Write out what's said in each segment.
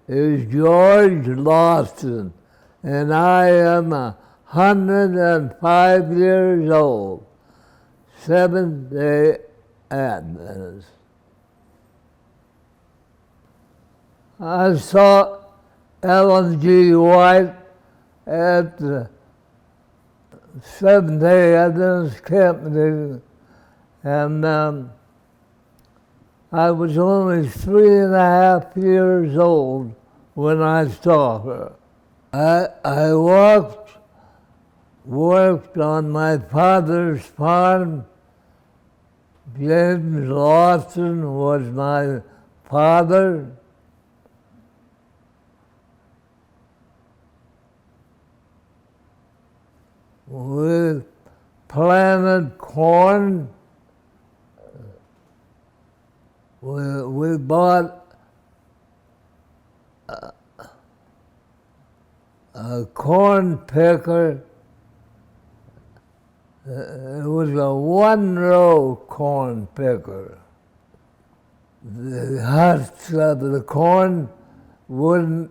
is George Lauston, and I am 105 years old, Seventh-Day Adventist. I saw Ellen G. White at the Seventh-Day Adventist camp meeting, and I was only 3.5 years old when I saw her. I worked on my father's farm. James Lauston was my father. We planted corn. We bought a corn picker. It was a one-row corn picker. The husks of the corn wouldn't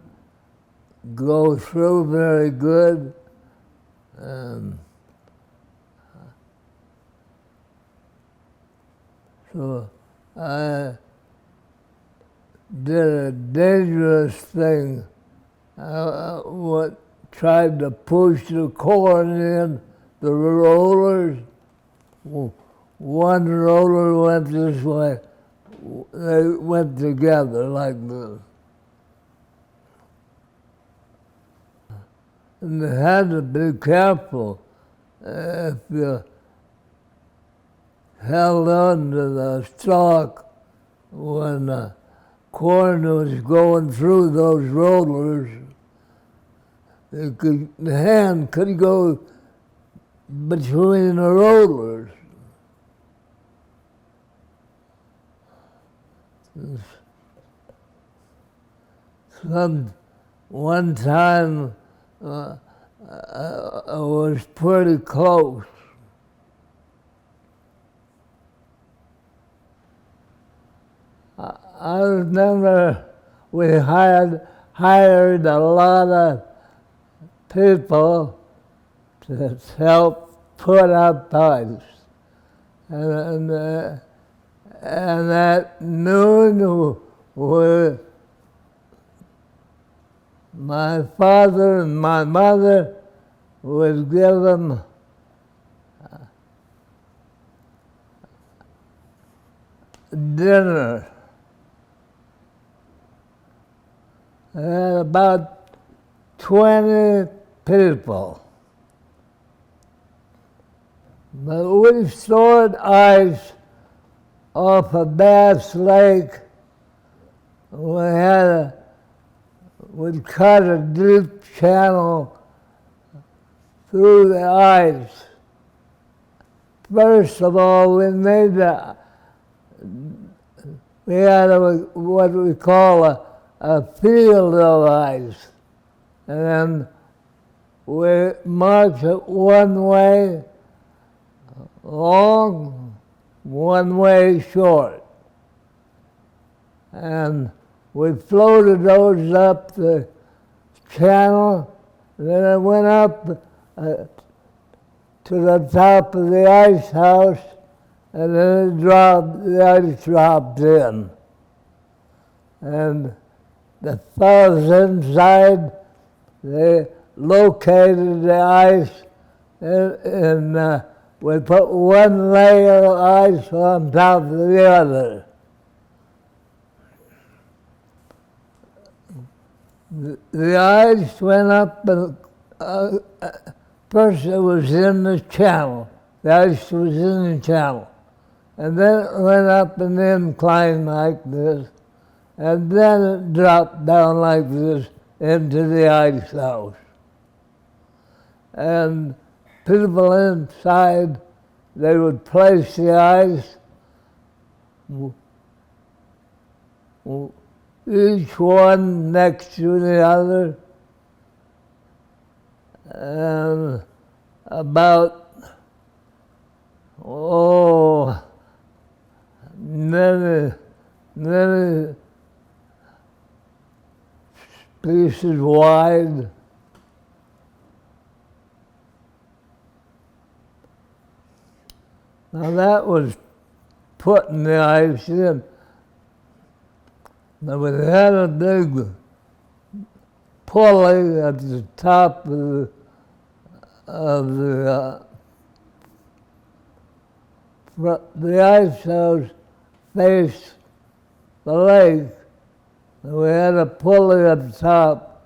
go through very good. So I did a dangerous thing. I tried to push the corn in the rollers. One roller went this way. They went together like this. And you had to be careful if you held on to the stalk when the corn was going through those rollers. The hand could go between the rollers. One time I was pretty close. I remember we hired a lot of people to help put up ice. And at noon, my father and my mother would give them dinner. And about 20 people. But we stored ice off of Bass Lake. We'd cut a deep channel through the ice. First of all, we had what we call a field of ice. And then we marked it one way long, one way short. And we floated those up the channel, and then it went up to the top of the ice house, and then the ice dropped in. And the fellows inside, they located the ice, and we put one layer of ice on top of the other. The ice went up, and first it was in the channel. The ice was in the channel. And then it went up an incline like this, and then it dropped down like this into the ice house. And people inside, they would place the ice, each one next to the other, and about, many pieces wide. Now that was putting the ice in. Now we had a big pulley at the top of the ice house faced the lake. And we had a pulley at the top,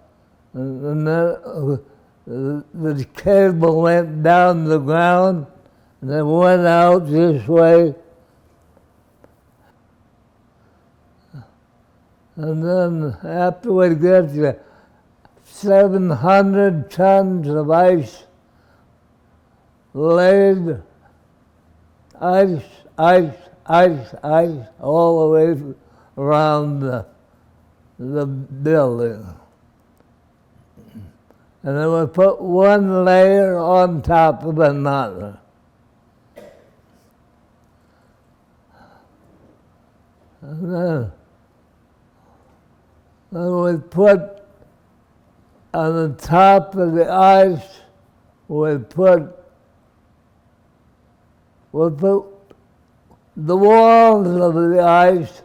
and then the cable went down the ground, and then went out this way. And then after we get to 700 tons of ice laid, ice, all the way around the building. And then we put one layer on top of another. And then we put on the top of the ice, we put the walls of the ice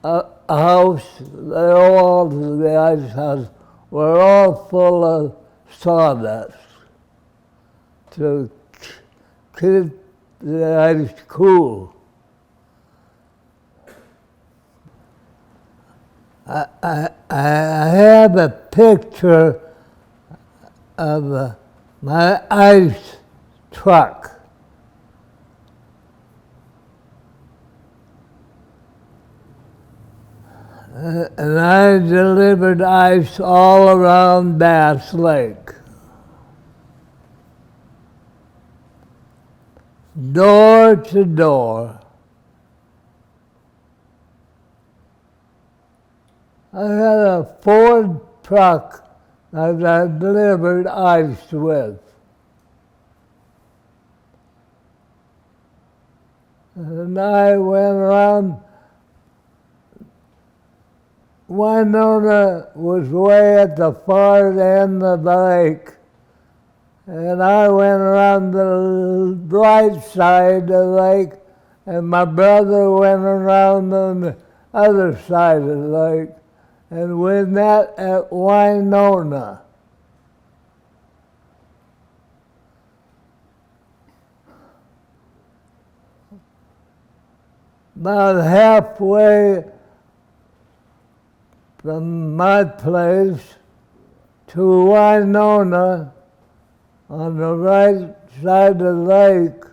house, the walls of the ice house were all full of sawdust to keep the ice cool. I have a picture of my ice truck. And I delivered ice all around Bass Lake. Door to door. I had a Ford truck that I delivered ice with. And I went around. Winona was way at the far end of the lake, and I went around the right side of the lake, and my brother went around on the other side of the lake, and we met at Winona. About halfway from my place to Winona on the right side of the lake,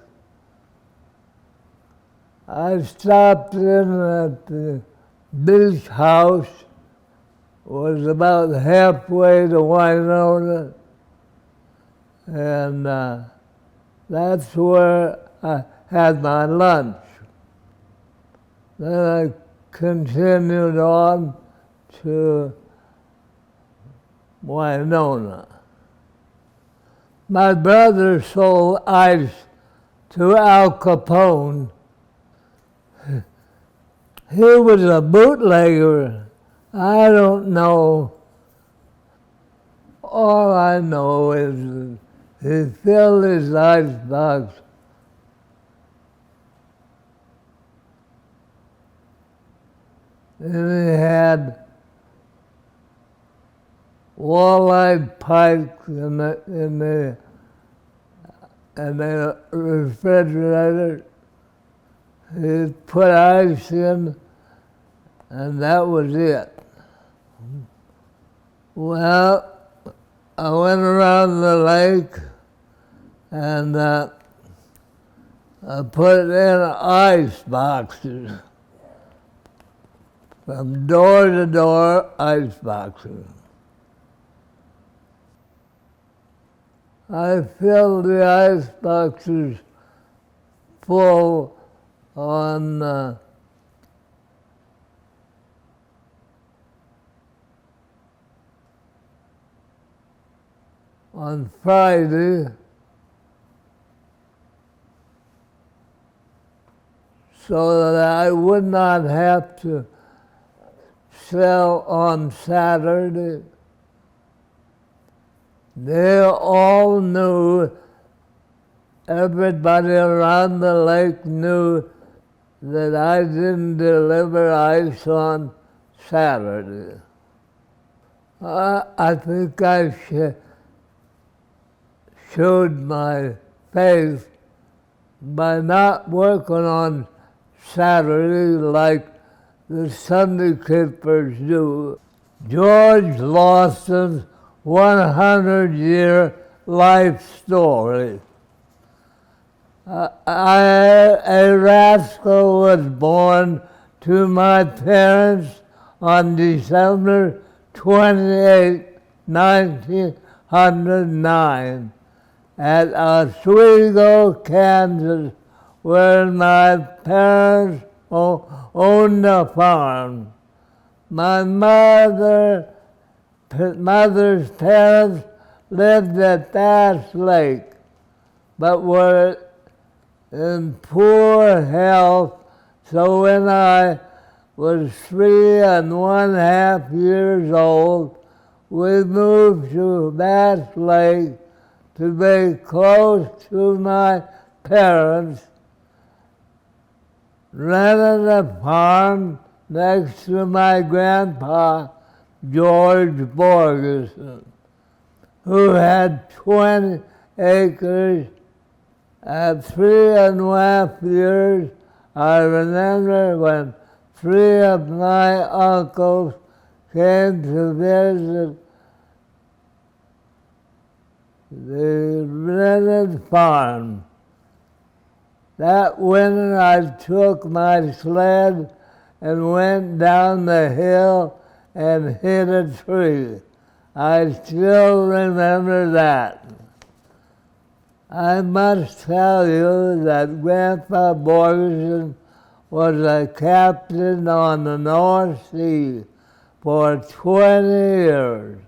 I stopped in at the beach house. It was about halfway to Winona, and that's where I had my lunch. Then I continued on to Winona. My brother sold ice to Al Capone. He was a bootlegger. I don't know. All I know is he filled his ice box and he had walleye pike in the refrigerator. He put ice in, and that was it. Well, I went around the lake, and I put it in ice boxes. From door to door, ice boxes. I filled the ice boxes full on Friday, so that I would not have to sell on Saturday They all knew, everybody around the lake knew that I didn't deliver ice on Saturday. I think I showed my faith by not working on Saturday like the Sunday keepers do. George Lauston's 100-year life story. A rascal was born to my parents on December 28, 1909, at Oswego, Kansas, where my parents owned a farm. My mother's parents lived at Bass Lake, but were in poor health, so when I was 3½ years old, we moved to Bass Lake to be close to my parents, rented a farm next to my grandpa, George Borgeson, who had 20 acres. At 3½ years, I remember when 3 of my uncles came to visit the rented farm. That winter, I took my sled and went down the hill and hit a tree. I still remember that. I must tell you that Grandpa Borgeson was a captain on the North Sea for 20 years.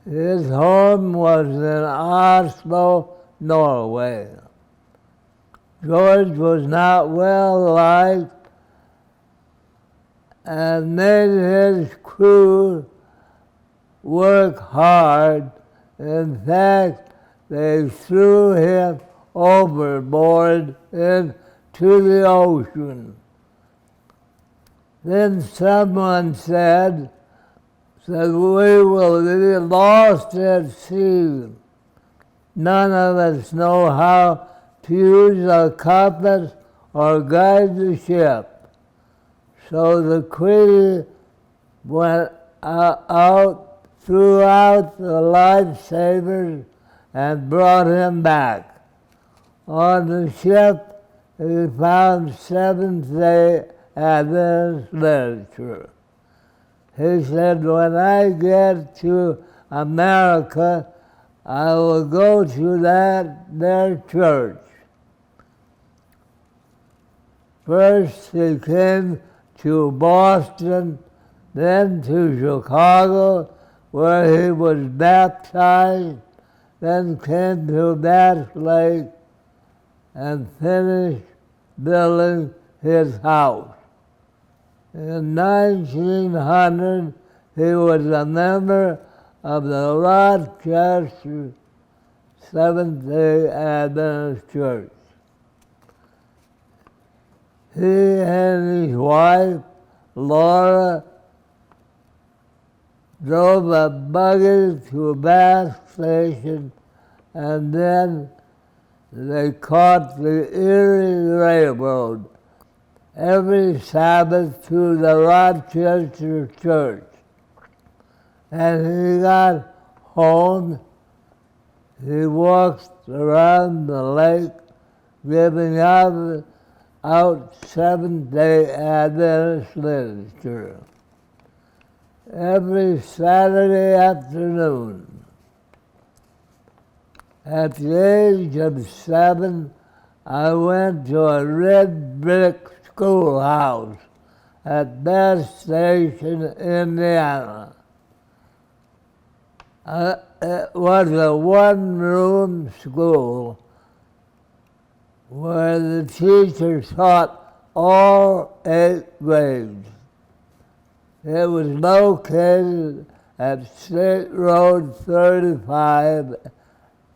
His home was in Oslo, Norway. George was not well liked and made his crew work hard. In fact, they threw him overboard into the ocean. Then someone said we will be lost at sea. None of us know how to use a compass or guide the ship. So the crew went out, threw out the lifesavers, and brought him back. On the ship, he found Seventh-Day Adventist literature. He said, when I get to America, I will go to their church. First he came to Boston, then to Chicago, where he was baptized, then came to Bass Lake and finished building his house. In 1900, he was a member of the Rochester Seventh-Day Adventist Church. He and his wife, Laura, drove a buggy to a Bass Station, and then they caught the Erie Railroad every Sabbath to the Rochester Church. And he got home, he walked around the lake, giving out Seventh-Day Adventist literature every Saturday afternoon. At the age of 7, I went to a red brick schoolhouse at Bass Station, Indiana. It was a one-room school where the teacher taught all 8 grades. It was located at State Road 35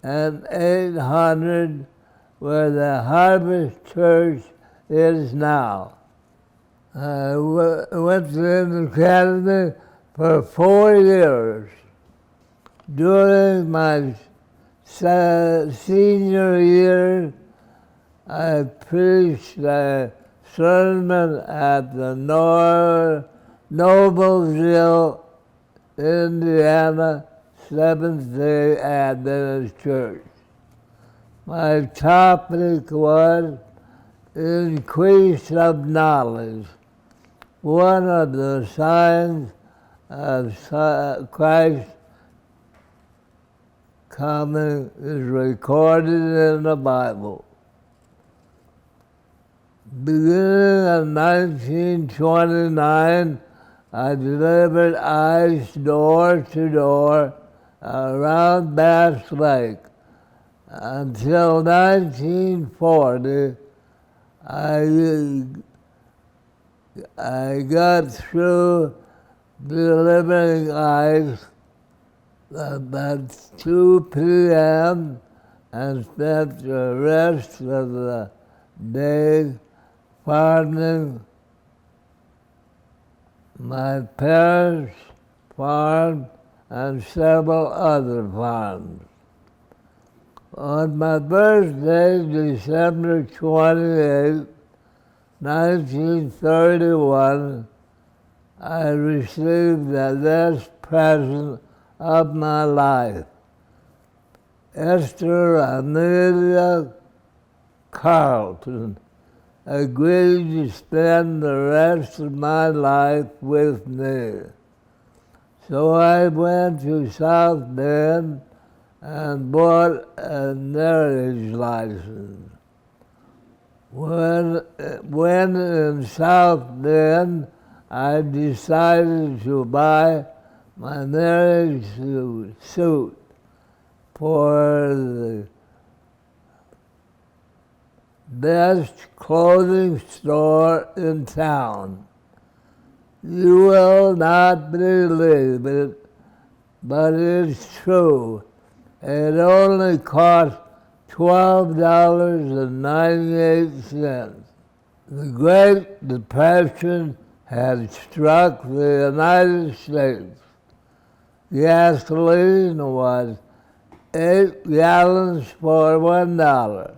and 800, where the Harvest Church is now. I went to the academy for 4 years. During my senior year, I preached a sermon at the Noblesville, Indiana, Seventh-Day Adventist Church. My topic was increase of knowledge. One of the signs of Christ's coming is recorded in the Bible. Beginning in 1929, I delivered ice door to door around Bass Lake. Until 1940, I got through delivering ice about 2 p.m. and spent the rest of the day farming my parents' farm and several other farms. On my birthday, December 28, 1931, I received the best present of my life. Esther Amelia Carlton agreed to spend the rest of my life with me. So I went to South Bend and bought a marriage license. When in South Bend, I decided to buy my marriage suit for the best clothing store in town. You will not believe it, but it's true. It only cost $12.98. The Great Depression had struck the United States. Gasoline was 8 gallons for $1.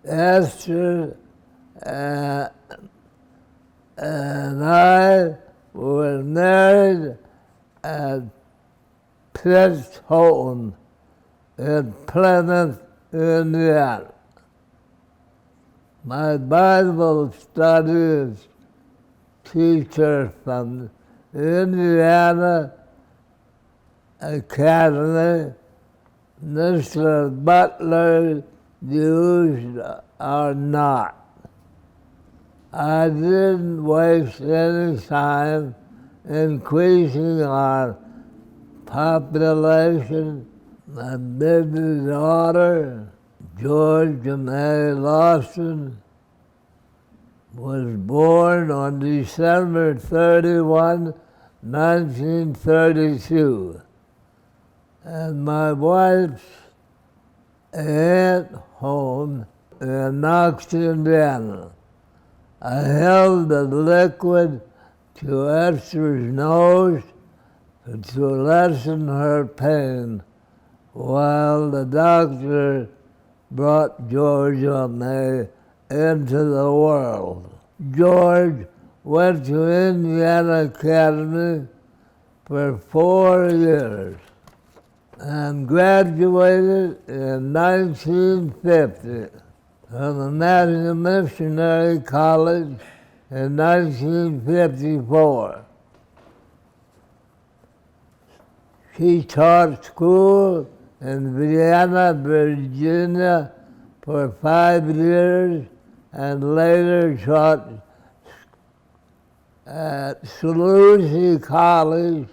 Esther and I were married at Pitt's home in Plymouth, Indiana. My Bible studies teacher from Indiana Academy, Mr. Butler, used or not. I didn't waste any time increasing our population. My baby daughter, Georgia May Lauston, was born on December 31, 1932. And my wife's aunt home in Knox, Indiana. I held the liquid to Esther's nose to lessen her pain while the doctor brought Georgia May into the world. George went to Indiana Academy for 4 years and graduated in 1950 from the National Missionary College in 1954. She taught school in Vienna, Virginia for 5 years and later taught at Salusi College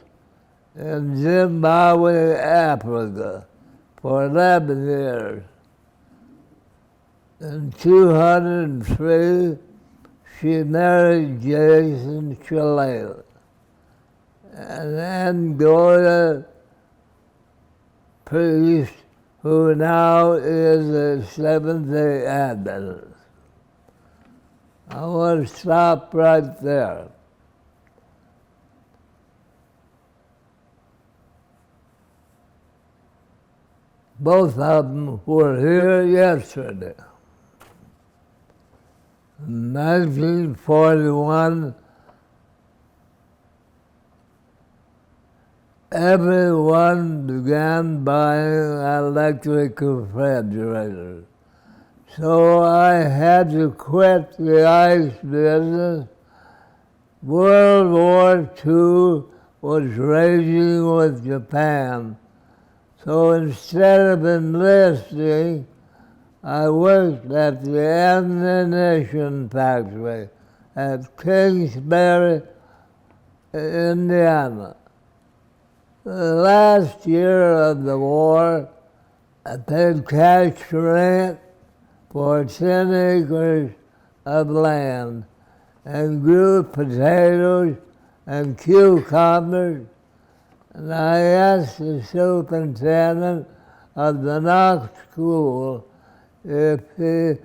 in Zimbabwe, Africa for 11 years. In 2003, she married Jason Chile. an Angola priest who now is a Seventh-Day Adventist. I want to stop right there. Both of them were here yesterday. In 1941, everyone began buying electric refrigerators. So I had to quit the ice business. World War II was raging with Japan. So instead of enlisting, I worked at the ammunition factory at Kingsbury, Indiana. The last year of the war, I paid cash rent for 10 acres of land and grew potatoes and cucumbers. And I asked the superintendent of the Knox School if he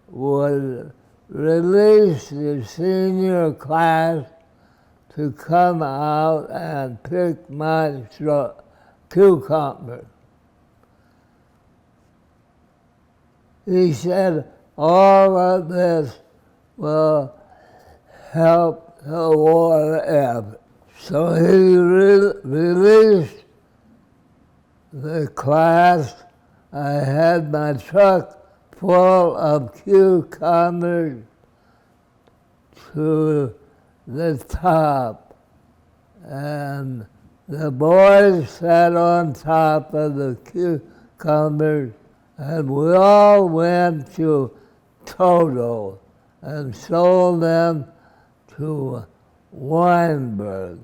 would release the senior class to come out and pick my cucumbers. He said all of this will help the war effort. So he released the class. I had my truck full of cucumbers to the top, and the boys sat on top of the cucumbers, and we all went to Toto and sold them to Weinberg.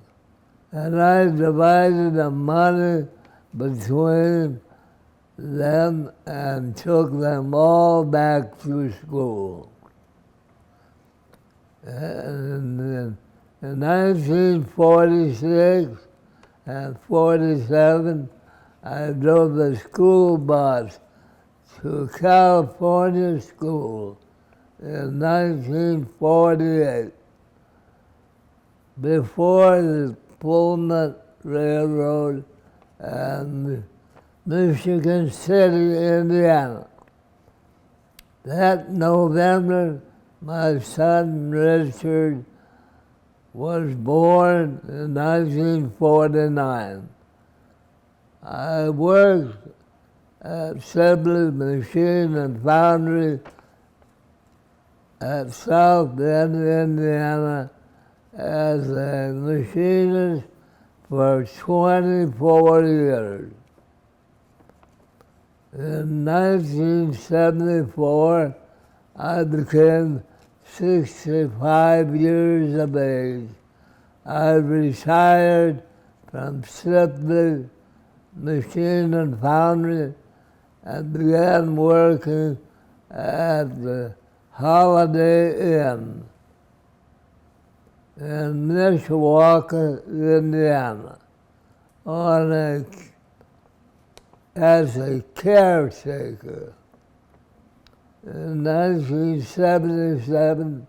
And I divided the money between them and took them all back to school. And in 1946 and 47, I drove the school bus to California school in 1948. Before the Pullman Railroad and Michigan City, Indiana. That November, my son Richard was born in 1949. I worked at Sibley Machine and Foundry at South Bend, Indiana, as a machinist for 24 years. In 1974, I became 65 years of age. I retired from Sibley Machine and Foundry and began working at the Holiday Inn in Mishawaka, Indiana, as a caretaker. In 1977,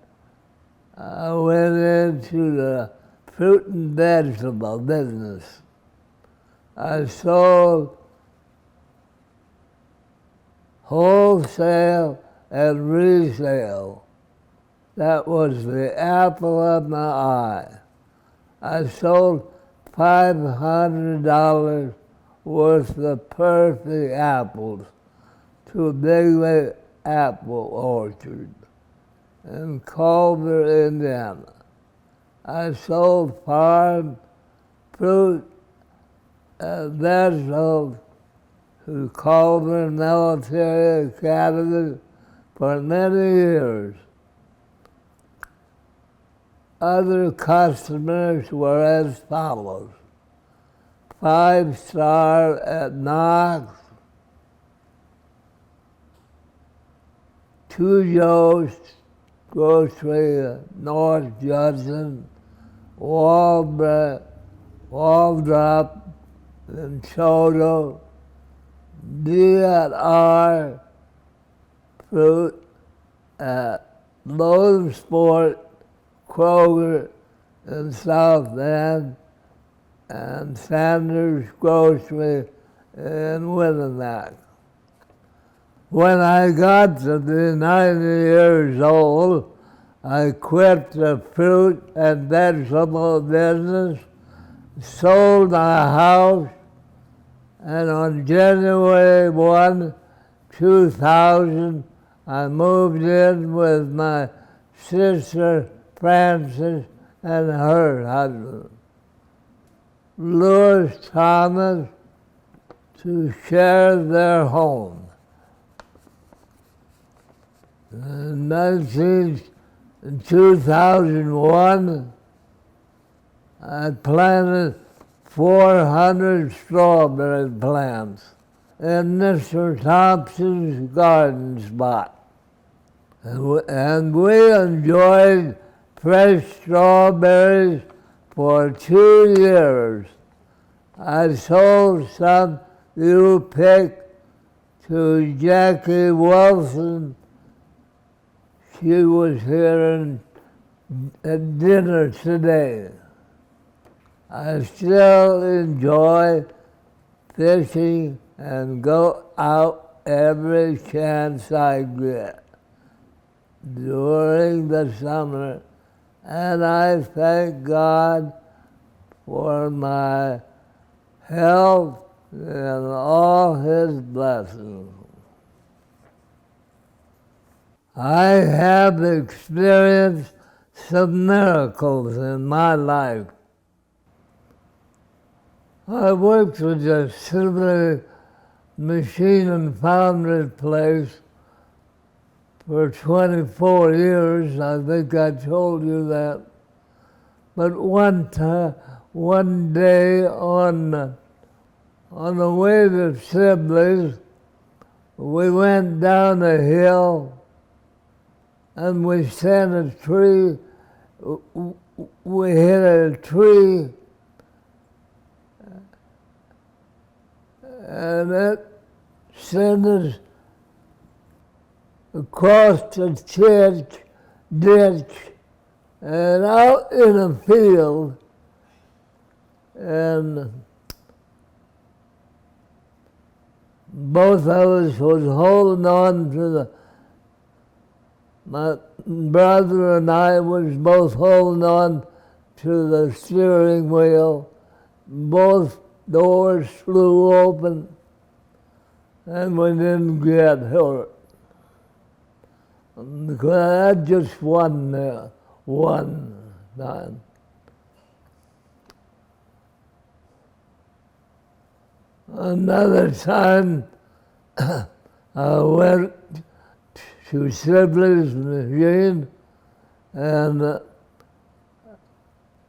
I went into the fruit and vegetable business. I sold wholesale and resale. That was the apple of my eye. I sold $500 worth of perfect apples to a big apple orchard in Culver, Indiana. I sold farm fruit and vegetables to Culver Military Academy for many years. Other customers were as follows: 5-star at Knox, 2 Joe's Grocery, North Judson, Walbrook, walled up in total, D&R fruit at Lowe's Sport, Kroger in South End, and Sanders Grocery in Winnebago. When I got to be 90 years old, I quit the fruit and vegetable business, sold my house, and on January 1, 2000, I moved in with my sister Frances and her husband, Louis Thomas, to share their home. In 2001, I planted 400 strawberry plants in Mr. Thompson's garden spot. And we enjoyed fresh strawberries for 2 years. I sold some you picked to Jackie Wilson. She was here at dinner today. I still enjoy fishing and go out every chance I get during the summer, and I thank God for my health and all His blessings. I have experienced some miracles in my life. I worked with a silver machine and foundry place for 24 years. I think I told you that. But one day on the way to Sibley's, we went down a hill and we sent a tree. We hit a tree, and it sent us across the ditch and out in a field, and both of us was holding on to my brother and I was both holding on to the steering wheel. Both doors flew open, and we didn't get hurt. Because I had just one time. Another time, I went to Sibley's machine, and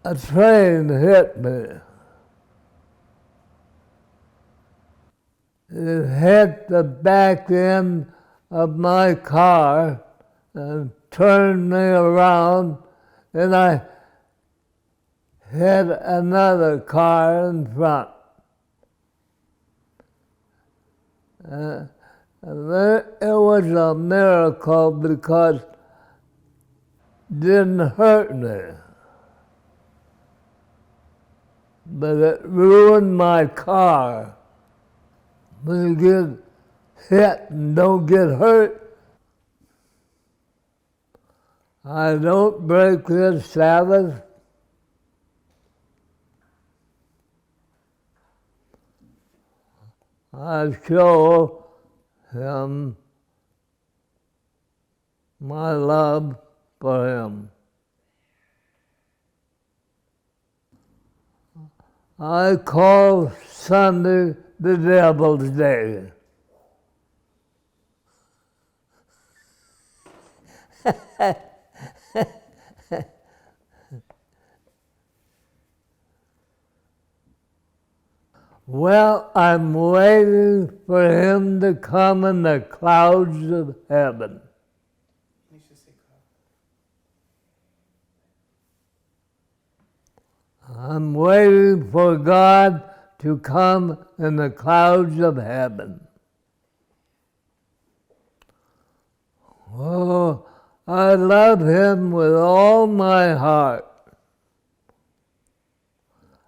a train hit me. It hit the back end of my car and turned me around, and I hit another car in front. And it was a miracle because it didn't hurt me. But it ruined my car. When you get hit and don't get hurt, I don't break this Sabbath. I show Him my love for Him. I call Sunday the Devil's Day. Well, I'm waiting for Him to come in the clouds of heaven. I'm waiting for God to come in the clouds of heaven. Oh, I love him with all my heart.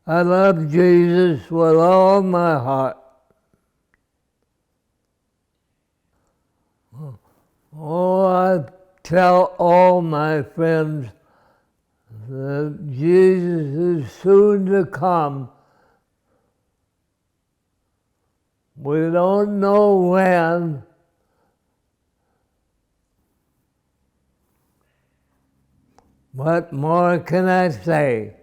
I love Jesus with all my heart. Oh, I tell all my friends that Jesus is soon to come. We don't know when. What more can I say?